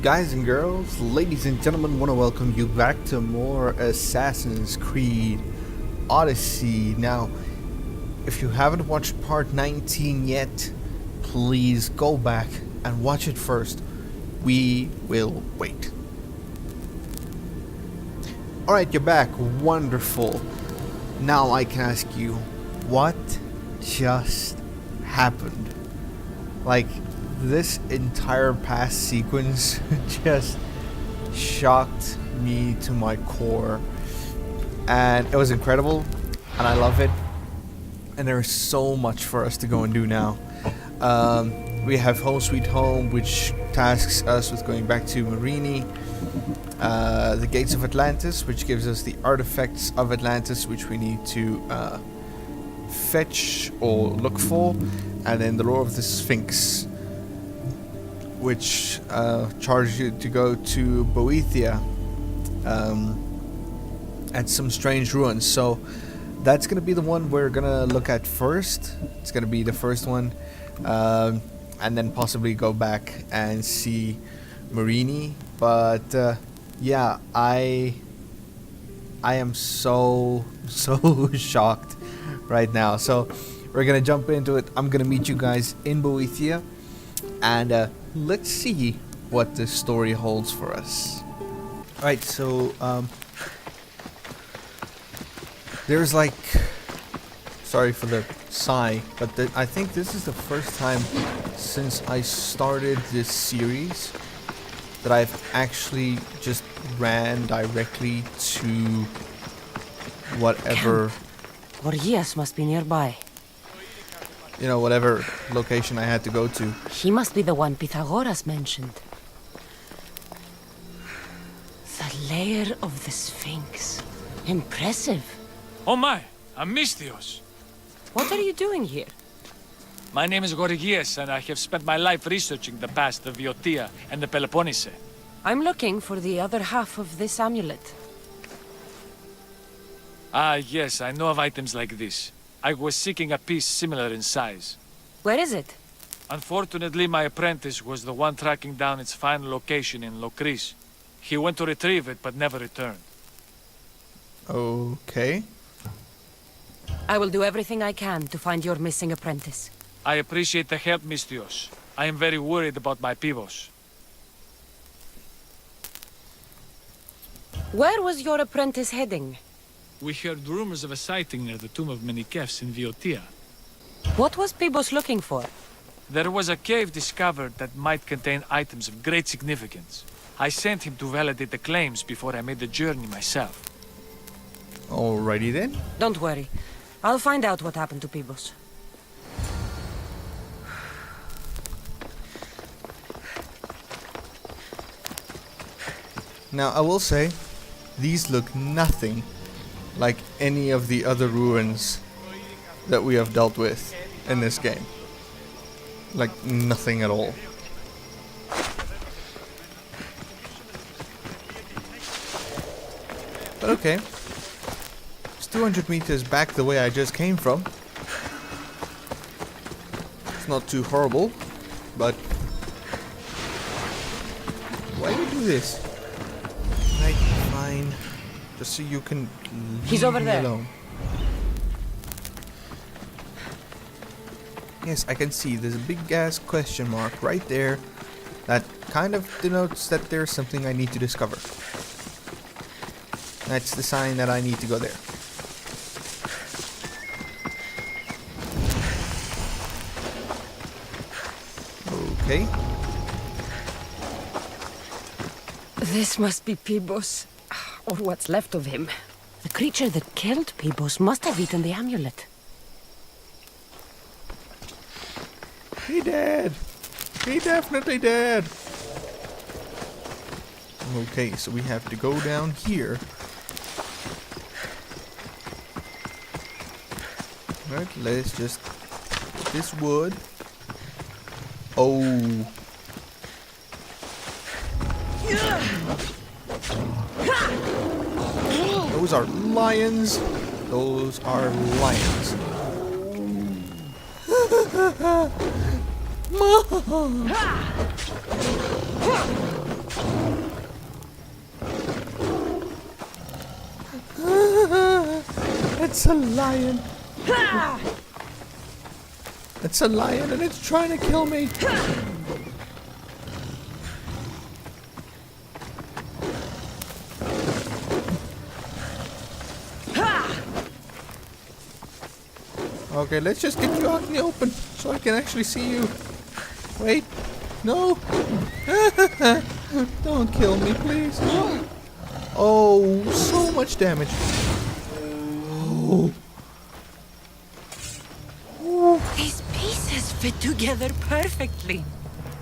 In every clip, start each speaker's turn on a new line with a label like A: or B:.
A: guys and girls, ladies and gentlemen, want to welcome you back to more Assassin's Creed Odyssey. Now, if you haven't watched part 19 yet, please go back and watch it first. We will wait. Alright, you're back. Wonderful. Now I can ask you, what just happened? Like, this entire past sequence just shocked me to my core, and it was incredible, and I love it. And there's so much for us to go and do now. We have Home Sweet Home, which tasks us with going back to Merini. The Gates of Atlantis, which gives us the artifacts of Atlantis, which we need to fetch or look for. And then the Lore of the Sphinx, which charges you to go to Boethia at some strange ruins. So that's going to be the one we're going to look at first. It's going to be the first one. And then possibly go back and see Merini. But yeah, I am so shocked right now. So we're going to jump into it. I'm going to meet you guys in Boethia. And let's see what this story holds for us. Alright, so there's like, sorry for the sigh, but I think this is the first time since I started this series that I've actually just ran directly to whatever.
B: Gorgias must be nearby.
A: You know, whatever location I had to go to.
B: He must be the one Pythagoras mentioned. The lair of the Sphinx. Impressive.
C: Oh my, Amistios.
B: What are you doing here?
C: My name is Gorgias, and I have spent my life researching the past of Boeotia and the Peloponnese.
B: I'm looking for the other half of this amulet.
C: Ah, yes, I know of items like this. I was seeking a piece similar in size.
B: Where is it?
C: Unfortunately, my apprentice was the one tracking down its final location in Locris. He went to retrieve it, but never returned.
A: Okay.
B: I will do everything I can to find your missing apprentice.
C: I appreciate the help, Mistios. I am very worried about my pivos.
B: Where was your apprentice heading?
C: We heard rumors of a sighting near the tomb of Menikefs in Boeotia.
B: What was Pibos looking for?
C: There was a cave discovered that might contain items of great significance. I sent him to validate the claims before I made the journey myself.
A: Alrighty then.
B: Don't worry. I'll find out what happened to Pibos.
A: Now, I will say, these look nothing like any of the other ruins that we have dealt with in this game. Like, nothing at all. But okay. It's 200 meters back the way I just came from. It's not too horrible, but why do you do this? Right, fine. Just so you can leave
B: He's over
A: me
B: there.
A: alone. Yes, I can see there's a big ass question mark right there. That kind of denotes that there's something I need to discover. That's the sign that I need to go there. Okay.
B: This must be Pibos. Or what's left of him. The creature that killed Pibos must have eaten the amulet.
A: He dead. He definitely dead. Okay, so we have to go down here. Right, let's just put this wood. Oh. Those are lions. Those are lions. Mom! It's a lion. It's a lion and it's trying to kill me. Okay, let's just get you out in the open so I can actually see you. Wait. No. Don't kill me, please. Oh, so much damage. Oh.
B: These pieces fit together perfectly.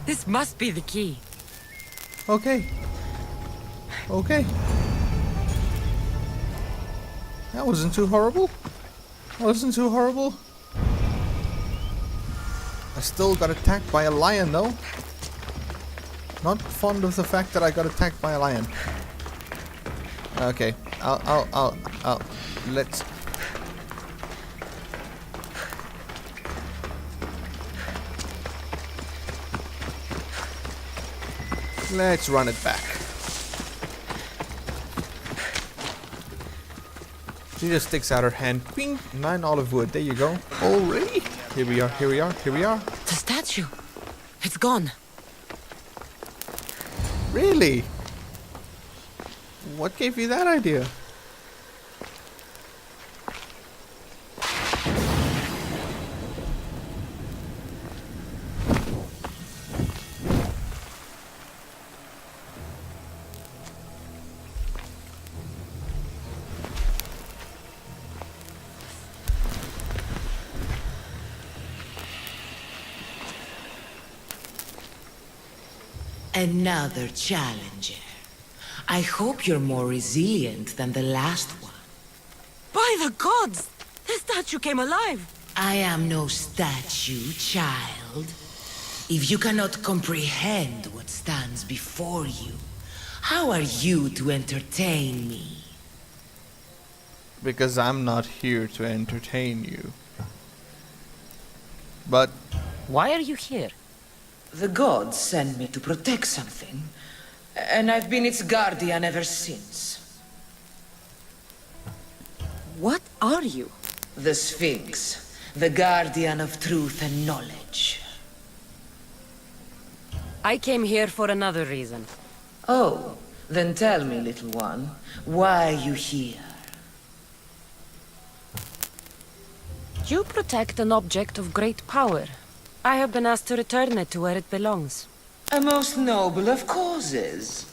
B: This must be the key.
A: Okay. Okay. That wasn't too horrible. Wasn't too horrible. I still got attacked by a lion though. Not fond of the fact that I got attacked by a lion. Okay. Let's... Let's run it back. She just sticks out her hand. Bing! 9 olive wood. There you go. Already? Here we are, here we are, here we are.
B: The statue. It's gone.
A: Really? What gave you that idea?
D: Another challenger. I hope you're more resilient than the last one.
B: By the gods! The statue came alive!
D: I am no statue, child. If you cannot comprehend what stands before you, how are you to entertain me?
A: Because I'm not here to entertain you. But...
B: Why are you here?
D: The gods sent me to protect something, and I've been its guardian ever since.
B: What are you?
D: The Sphinx, the guardian of truth and knowledge.
B: I came here for another reason.
D: Oh, then tell me, little one, why are you here?
B: You protect an object of great power. I have been asked to return it to where it belongs.
D: A most noble of causes.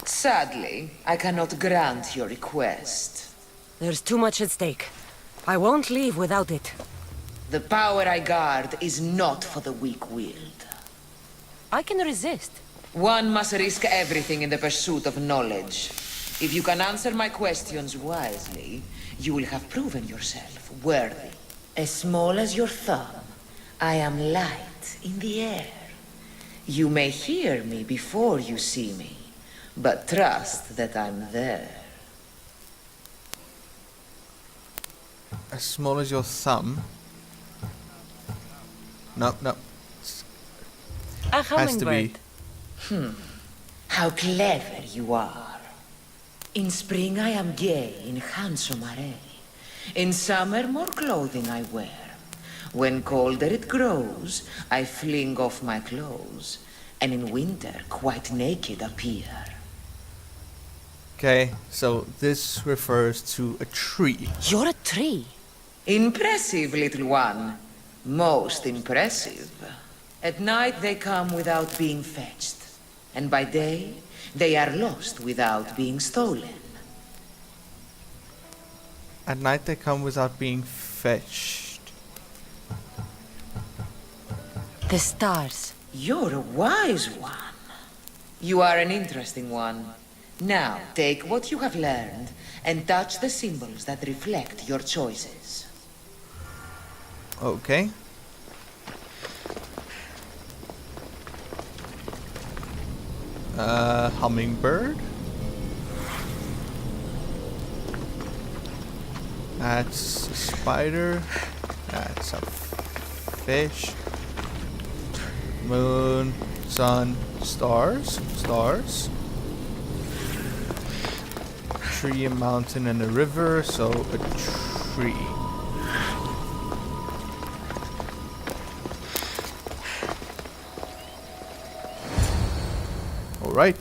D: Sadly, I cannot grant your request.
B: There's too much at stake. I won't leave without it.
D: The power I guard is not for the weak-willed.
B: I can resist.
D: One must risk everything in the pursuit of knowledge. If you can answer my questions wisely, you will have proven yourself worthy. As small as your thumb, I am light in the air. You may hear me before you see me, but trust that I'm there.
A: as small as your thumb. No.
B: A
A: Has to be.
B: hummingbird.
D: How clever you are. In spring I am gay in handsome array. In summer more clothing I wear. When colder it grows, I fling off my clothes, and in winter quite naked appear.
A: Okay, so this refers to a tree.
B: You're a tree.
D: Impressive, little one. Most impressive. At night they come without being fetched, and by day they are lost without being stolen.
A: At night they come without being fetched.
B: The stars.
D: You're a wise one. You are an interesting one. Now, take what you have learned and touch the symbols that reflect your choices.
A: Okay. Hummingbird. That's a spider. That's a fish. Moon, sun, stars. Stars. Tree, a mountain, and a river. So a tree. Alright.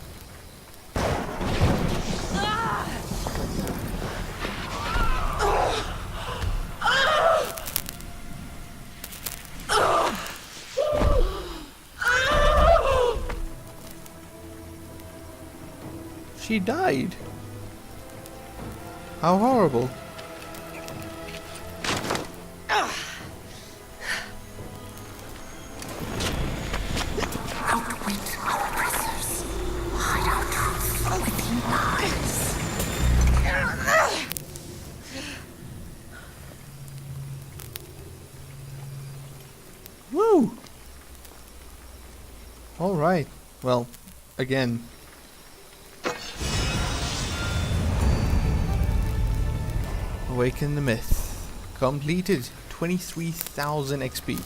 A: She died. How horrible. Woo! Alright. Well, again. Awaken the myth. Completed. 23,000 XP.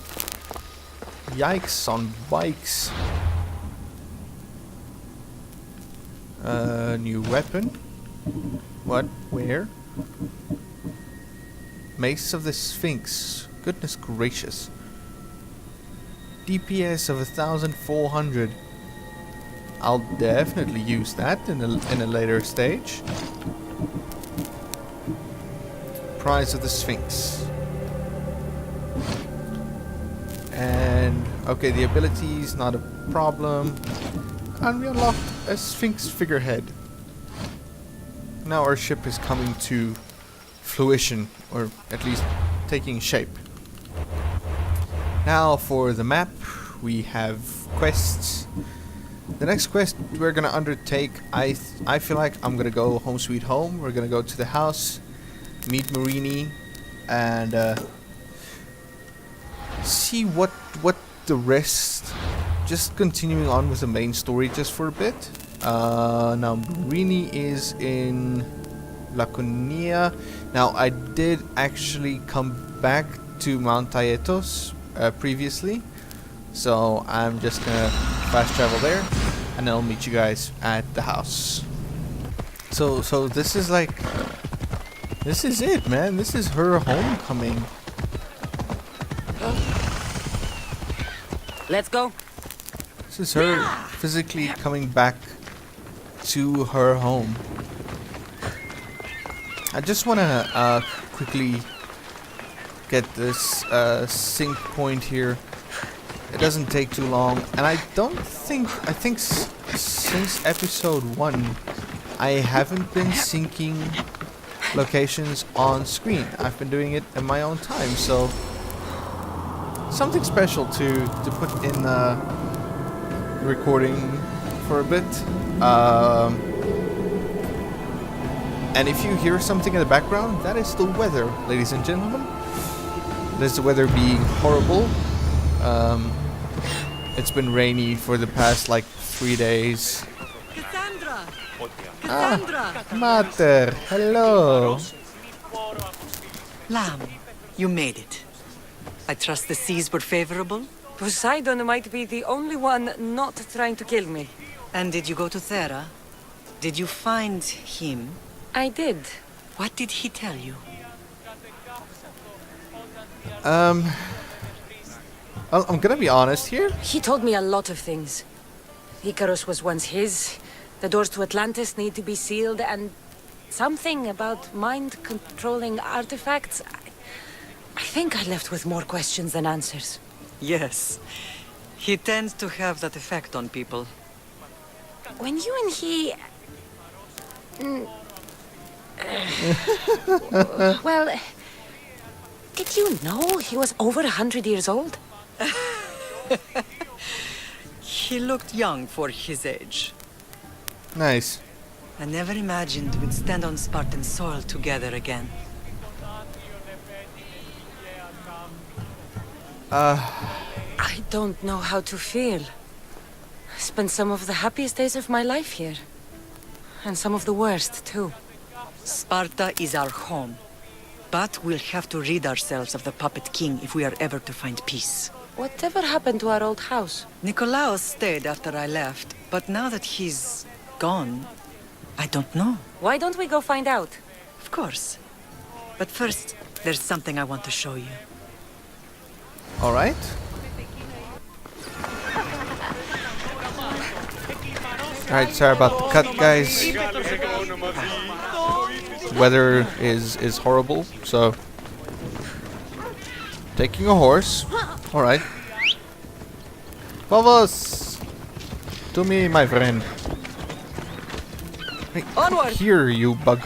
A: Yikes on bikes. New weapon. What? Where? Mace of the Sphinx. Goodness gracious. DPS of 1,400. I'll definitely use that in a later stage. Prize of the Sphinx. And okay, the abilities not a problem. And we unlocked a Sphinx figurehead. Now our ship is coming to fruition, or at least taking shape. Now for the map, we have quests. The next quest we're gonna undertake, I feel like I'm gonna go home sweet home. We're gonna go to the house, meet Marini, and see what the rest. Just continuing on with the main story just for a bit. Now Marini is in Laconia. Now I did actually come back to Mount Aetos previously, so I'm just gonna fast travel there, and I'll meet you guys at the house. So this is like, this is it, man. This is her homecoming.
B: Let's go.
A: This is her physically coming back to her home. I just want to quickly get this sync point here. It doesn't take too long, and I think since episode 1 I haven't been syncing locations on screen. I've been doing it in my own time, so something special to put in recording for a bit. And if you hear something in the background, that is the weather, ladies and gentlemen. That is the weather being horrible. It's been rainy for the past like 3 days.
B: Kassandra!
A: Ah, Mater, hello.
E: Lamb, you made it. I trust the seas were favorable?
B: Poseidon might be the only one not trying to kill me.
E: And did you go to Thera? Did you find him?
B: I did.
E: What did he tell you?
A: I'm gonna be honest here.
B: He told me a lot of things. Icarus was once his. The doors to Atlantis need to be sealed, and something about mind-controlling artifacts. I think I left with more questions than answers.
E: Yes. He tends to have that effect on people.
B: When you and he... well, did you know he was over 100 years old?
E: He looked young for his age.
A: Nice.
E: I never imagined we'd stand on Spartan soil together again.
B: I don't know how to feel. I spent some of the happiest days of my life here. And some of the worst, too.
E: Sparta is our home. But we'll have to rid ourselves of the puppet king if we are ever to find peace.
B: Whatever happened to our old house?
E: Nikolaos stayed after I left, but now that he's gone, I don't know.
B: Why don't we go find out?
E: Of course. But first, There's something I want to show you.
A: Alright. Alright, sorry about the cut, guys. Weather is horrible, so taking a horse. Alright. Vamos! To me, my friend. Hey,
B: Onward!
A: here, you bug.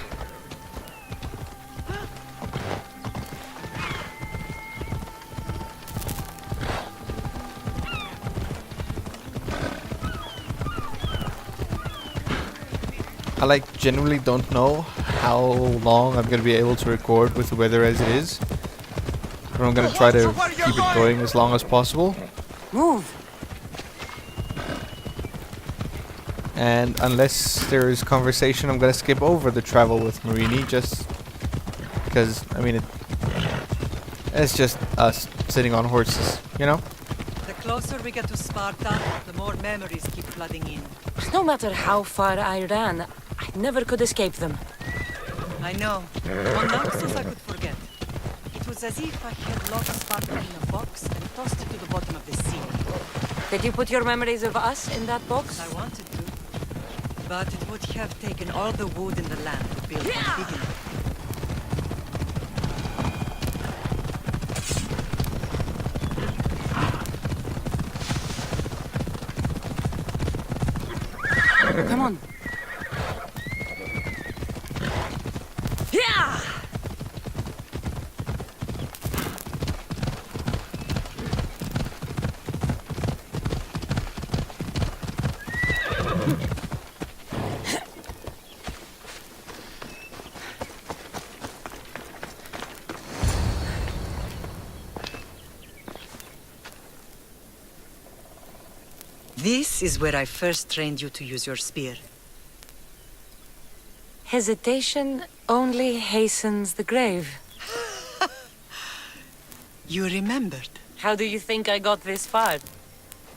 A: I genuinely don't know how long I'm gonna be able to record with the weather as it is. But I'm gonna try to keep it going as long as possible.
B: Move!
A: And unless there is conversation, I'm gonna skip over the travel with Marini, just because, I mean, it's just us sitting on horses, you know?
E: The closer we get to Sparta, the more memories keep flooding in.
B: No matter how far I ran, I never could escape them.
E: I know. On Naxos I could forget. It was as if I had locked Sparta in a box and tossed it to the bottom of the sea.
B: Did you put your memories of us in that box?
E: I wanted to. But it would have taken all the wood in the land to build one big enough.
B: Come on. Yeah!
E: This is where I first trained you to use your spear.
B: Hesitation only hastens the grave.
E: You remembered.
B: How do you think I got this far?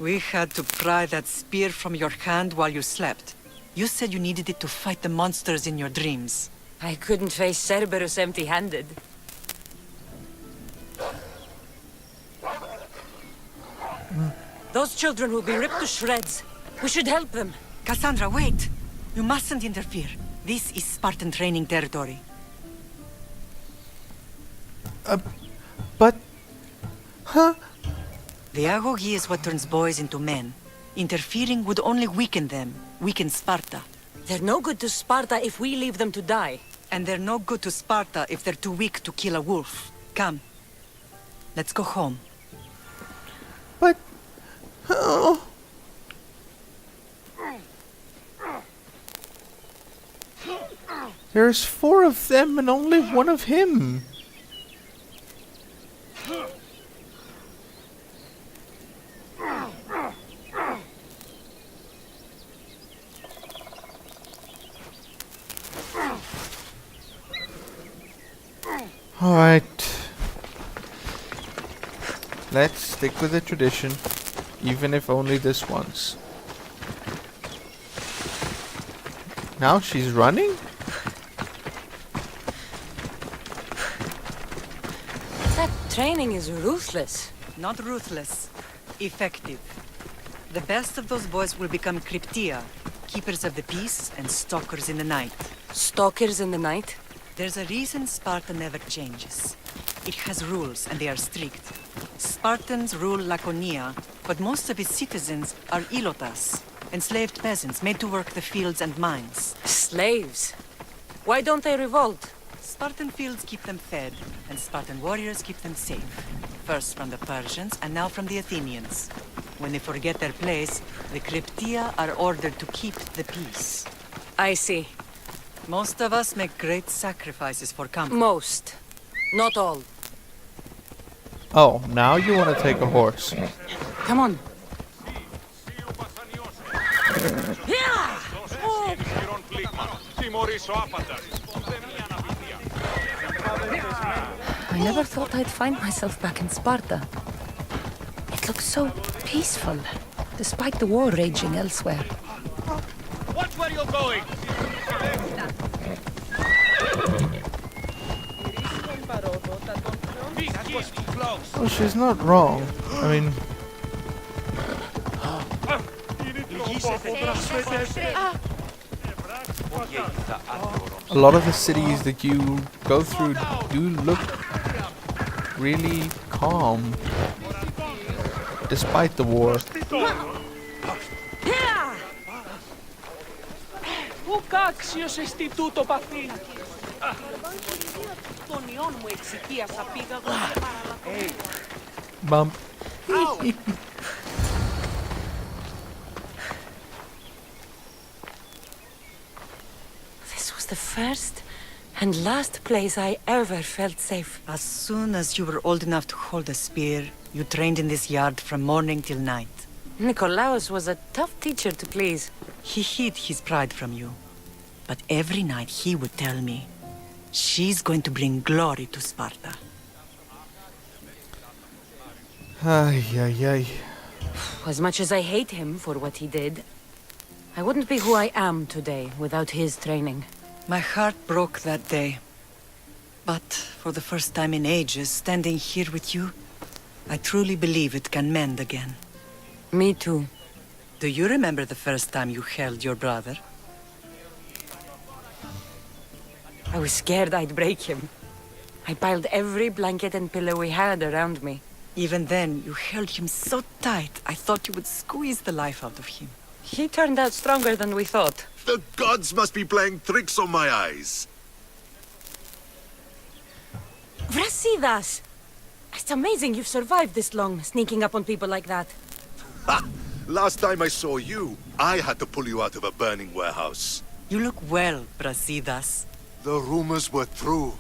E: We had to pry that spear from your hand while you slept. You said you needed it to fight the monsters in your dreams.
B: I couldn't face Cerberus empty-handed. Those children will be ripped to shreds. We should help them.
E: Kassandra, wait! You mustn't interfere. This is Spartan training territory.
A: But... Huh?
E: The agoge is what turns boys into men. Interfering would only weaken them, weaken Sparta.
B: They're no good to Sparta if we leave them to die.
E: And they're no good to Sparta if they're too weak to kill a wolf. Come. Let's go home.
A: But... Oh. There's 4 of them and only 1 of him. Alright. Let's stick with the tradition, even if only this once. Now she's running?
B: That training is ruthless.
E: Not ruthless. Effective. The best of those boys will become Cryptia, keepers of the peace and stalkers in the night.
B: Stalkers in the night?
E: There's a reason Sparta never changes. It has rules, and they are strict. Spartans rule Laconia, but most of its citizens are ilotas, enslaved peasants made to work the fields and mines.
B: Slaves. Why don't they revolt?
E: Spartan fields keep them fed, and Spartan warriors keep them safe. First from the Persians, and now from the Athenians. When they forget their place, the Cryptia are ordered to keep the peace.
B: I see.
E: Most of us make great sacrifices for comfort.
B: Most. Not all.
A: Oh, now you want to take a horse.
B: Come on. Yeah! I never thought I'd find myself back in Sparta. It looks so peaceful, despite the war raging elsewhere.
C: Watch where you're going!
A: Oh, she's not wrong. I mean, a lot of the cities that you go through do look really calm, despite the war.
C: Alexios instituto pathina.
A: Bump.
B: This was the first and last place I ever felt safe.
E: As soon as you were old enough to hold a spear, you trained in this yard from morning till night.
B: Nikolaos was a tough teacher to please.
E: He hid his pride from you. But every night he would tell me, she's going to bring glory to Sparta.
A: Ay, ay, ay.
B: As much as I hate him for what he did, I wouldn't be who I am today without his training.
E: My heart broke that day. But for the first time in ages, standing here with you, I truly believe it can mend again.
B: Me too.
E: Do you remember the first time you held your brother?
B: I was scared I'd break him. I piled every blanket and pillow we had around me.
E: Even then, you held him so tight, I thought you would squeeze the life out of him.
B: He turned out stronger than we thought.
F: The gods must be playing tricks on my eyes.
B: Vrasidas! It's amazing you've survived this long, sneaking up on people like that.
F: Ha! Last time I saw you, I had to pull you out of a burning warehouse.
E: You look well, Brasidas.
F: The rumors were true.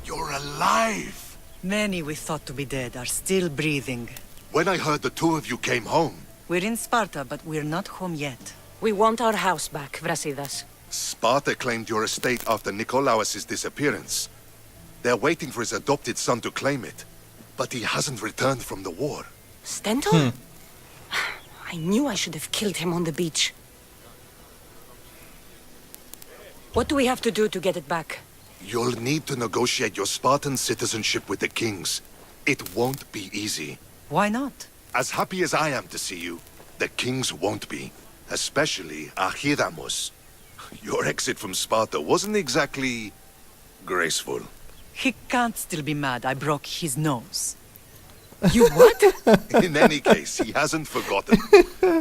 F: You're alive!
E: Many we thought to be dead are still breathing.
F: When I heard the two of you came home,
E: We're in Sparta, but we're not home yet.
B: We want our house back, Vrasidas.
F: Sparta claimed your estate after Nikolaos' disappearance. They're waiting for his adopted son to claim it. But he hasn't returned from the war.
B: Stentor? I knew I should have killed him on the beach. What do we have to do to get it back?
F: You'll need to negotiate your Spartan citizenship with the kings. It won't be easy.
E: Why not?
F: As happy as I am to see you, the kings won't be. Especially Archidamos. Your exit from Sparta wasn't exactly graceful.
E: He can't still be mad I broke his nose.
B: You what?
F: In any case, he hasn't forgotten.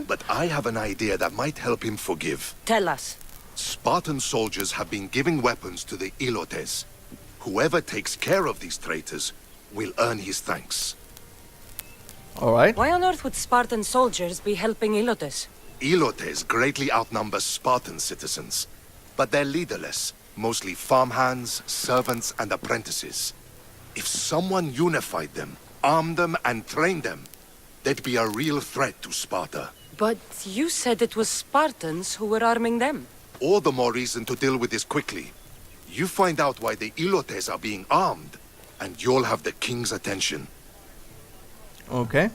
F: But I have an idea that might help him forgive.
B: Tell us.
F: Spartan soldiers have been giving weapons to the Ilotes. Whoever takes care of these traitors will earn his thanks.
A: Alright.
B: Why on earth would Spartan soldiers be helping Ilotes?
F: Ilotes greatly outnumber Spartan citizens, but they're leaderless, mostly farmhands, servants, and apprentices. If someone unified them, armed them, and trained them, they'd be a real threat to Sparta.
B: But you said it was Spartans who were arming them.
F: All the more reason to deal with this quickly. You find out why the Ilotes are being armed, and you'll have the king's attention.
A: Okay.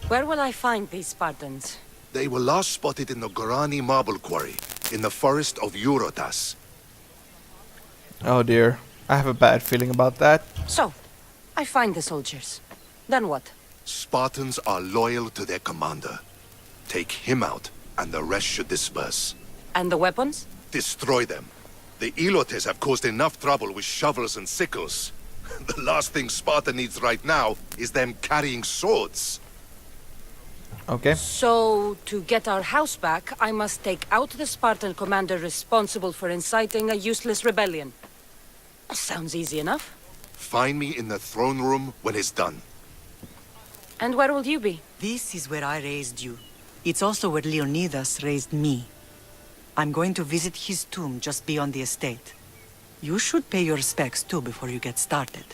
B: Where will I find these Spartans?
F: They were last spotted in the Gorani marble quarry, in the forest of Eurotas.
A: Oh dear. I have a bad feeling about that.
B: So, I find the soldiers. Then what?
F: Spartans are loyal to their commander. Take him out, and the rest should disperse.
B: And the weapons?
F: Destroy them. The Ilotes have caused enough trouble with shovels and sickles. The last thing Sparta needs right now is them carrying swords.
A: Okay.
B: So, to get our house back, I must take out the Spartan commander responsible for inciting a useless rebellion. Sounds easy enough.
F: Find me in the throne room when it's done.
B: And where will you be?
E: This is where I raised you. It's also where Leonidas raised me. I'm going to visit his tomb just beyond the estate. You should pay your respects too before you get started.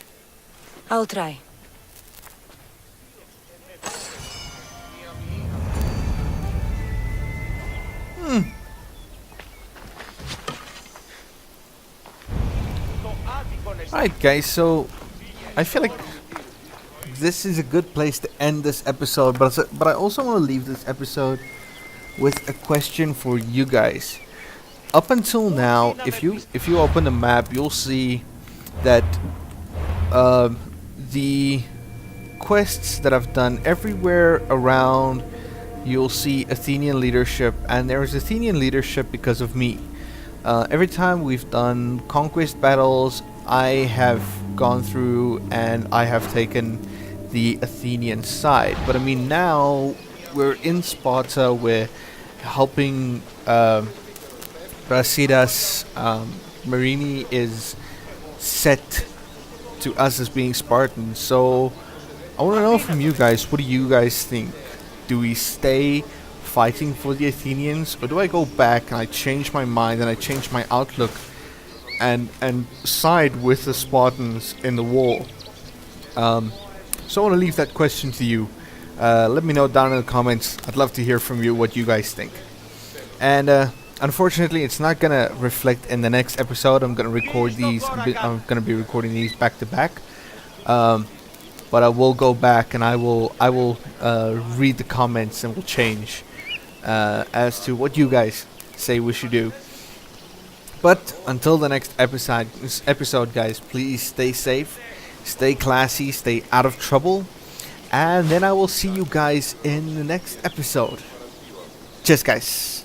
B: I'll try.
A: Alright guys, so I feel like this is a good place to end this episode, but I also want to leave this episode with a question for you guys. Up until now, if you open the map, you'll see that the quests that I've done everywhere around, you'll see Athenian leadership, and there's Athenian leadership because of me. Every time we've done conquest battles, I have gone through and I have taken the Athenian side. But I mean, now we're in Sparta, we're helping Brasidas. Marini is set to us as being Spartan, so I want to know from you guys, what do you guys think? Do we stay fighting for the Athenians, or do I go back and I change my mind and I change my outlook and side with the Spartans in the war? So I want to leave that question to you. Let me know down in the comments. I'd love to hear from you what you guys think. And unfortunately, it's not gonna reflect in the next episode. I'm gonna record these. I'm gonna be recording these back to back. But I will go back and I will read the comments and will change as to what you guys say we should do. But until the next episode, guys, please stay safe, stay classy, stay out of trouble, and then I will see you guys in the next episode. Cheers, guys.